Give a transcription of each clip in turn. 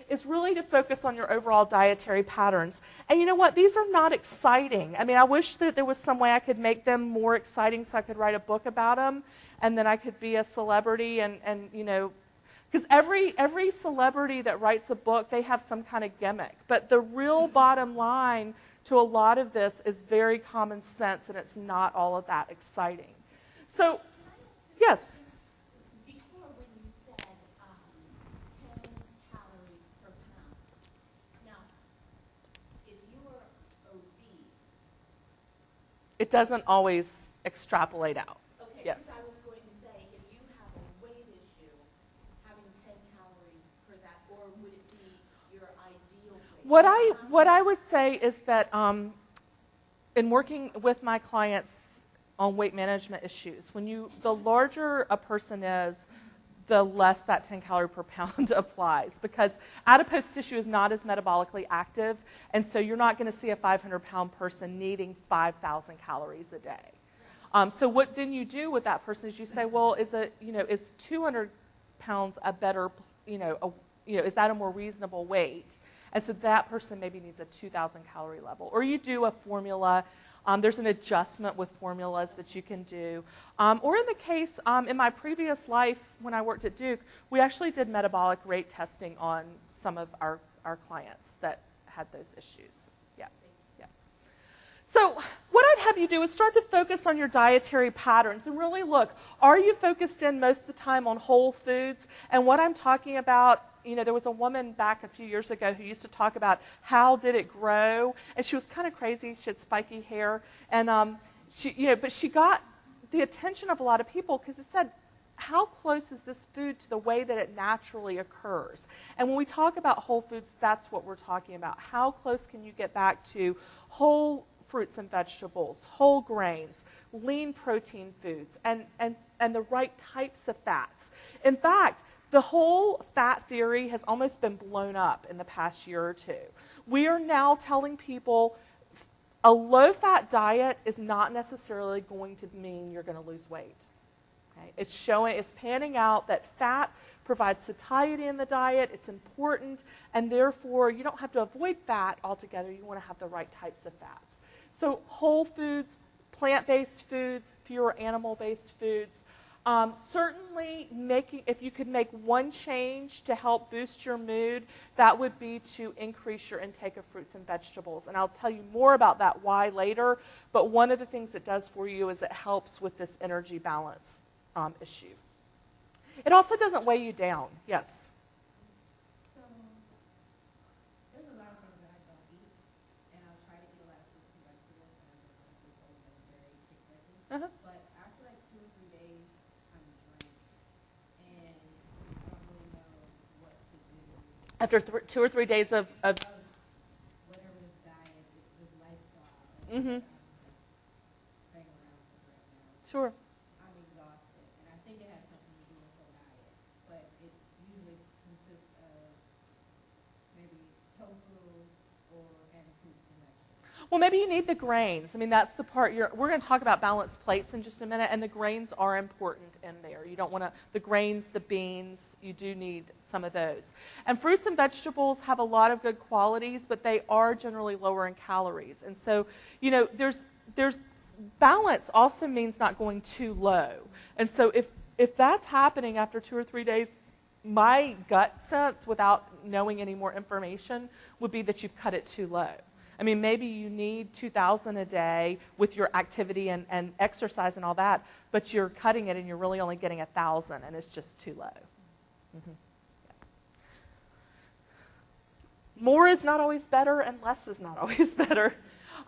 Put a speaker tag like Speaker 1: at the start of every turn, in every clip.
Speaker 1: is really to focus on your overall dietary patterns. And you know what? These are not exciting. I mean, I wish that there was some way I could make them more exciting so I could write a book about them, and then I could be a celebrity and you know, because every celebrity that writes a book, they have some kind of gimmick. But the real bottom line to a lot of this is very common sense, and it's not all of that exciting. So, yes?
Speaker 2: Before, when you said 10 calories per pound, now, if you are obese...
Speaker 1: It doesn't always extrapolate out.
Speaker 2: Okay,
Speaker 1: yes.
Speaker 2: because I was going to say, if you have a weight issue, having 10 calories per that, or would it be your ideal weight?
Speaker 1: What I would say is that in working with my clients on weight management issues, the larger a person is, the less that 10 calorie per pound applies, because adipose tissue is not as metabolically active, and so you're not going to see a 500-pound person needing 5,000 calories a day. So what then you do with that person is you say, well, is 200 pounds a better, is that a more reasonable weight? And so that person maybe needs a 2,000 calorie level. Or you do a formula. There's an adjustment with formulas that you can do. Or in the case, in my previous life when I worked at Duke, we actually did metabolic rate testing on some of our clients that had those issues. Yeah. So what I'd have you do is start to focus on your dietary patterns and really look, are you focused in most of the time on whole foods? And what I'm talking about, there was a woman back a few years ago who used to talk about how did it grow, and she was kind of crazy. She had spiky hair, and but she got the attention of a lot of people because it said, how close is this food to the way that it naturally occurs? And when we talk about whole foods, that's what we're talking about. How close can you get back to whole fruits and vegetables, whole grains, lean protein foods, and the right types of fats? In fact, the whole fat theory has almost been blown up in the past year or two. We are now telling people a low-fat diet is not necessarily going to mean you're going to lose weight. Okay? It's panning out that fat provides satiety in the diet, it's important, and therefore you don't have to avoid fat altogether, you want to have the right types of fats. So whole foods, plant-based foods, fewer animal-based foods. Certainly, if you could make one change to help boost your mood, that would be to increase your intake of fruits and vegetables. And I'll tell you more about that why later, but one of the things it does for you is it helps with this energy balance issue. It also doesn't weigh you down. Yes?
Speaker 3: So, there's a lot of things that I don't eat, and I'll try to eat a lot of fruits and vegetables, and I'm always very picky. But after like 2 or 3 days, I'm drained, and I don't really know what to do.
Speaker 1: After 2 or 3 days of
Speaker 3: whatever this diet, this lifestyle, that I'm playing around with right now.
Speaker 1: Sure.
Speaker 3: I'm exhausted, and I think it has something to do with the diet, but it usually consists of maybe tofu and fruits and vegetables.
Speaker 1: Well, maybe you need the grains. I mean, that's the part we're going to talk about balanced plates in just a minute, and the grains are important in there. You don't want the grains, the beans, you do need some of those. And fruits and vegetables have a lot of good qualities, but they are generally lower in calories. And so, there's balance also means not going too low. And so if that's happening after 2 or 3 days, my gut sense, without knowing any more information, would be that you've cut it too low. I mean, maybe you need 2,000 a day with your activity and exercise and all that, but you're cutting it and you're really only getting 1,000, and it's just too low. Mm-hmm. Yeah. More is not always better, and less is not always better.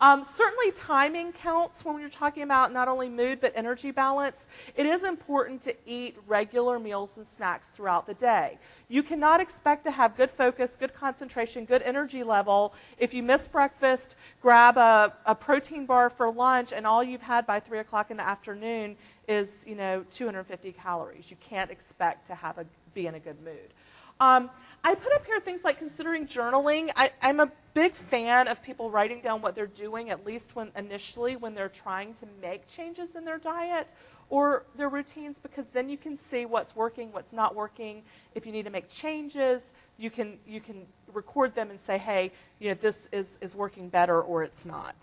Speaker 1: Certainly timing counts when you're talking about not only mood but energy balance. It is important to eat regular meals and snacks throughout the day. You cannot expect to have good focus, good concentration, good energy level if you miss breakfast, grab a protein bar for lunch, and all you've had by 3 o'clock in the afternoon is 250 calories. You can't expect to be in a good mood. I put up here things like considering journaling. I'm a big fan of people writing down what they're doing, at least initially when they're trying to make changes in their diet, or their routines, because then you can see what's working, what's not working. If you need to make changes, you can record them and say, hey, this is working better or it's not.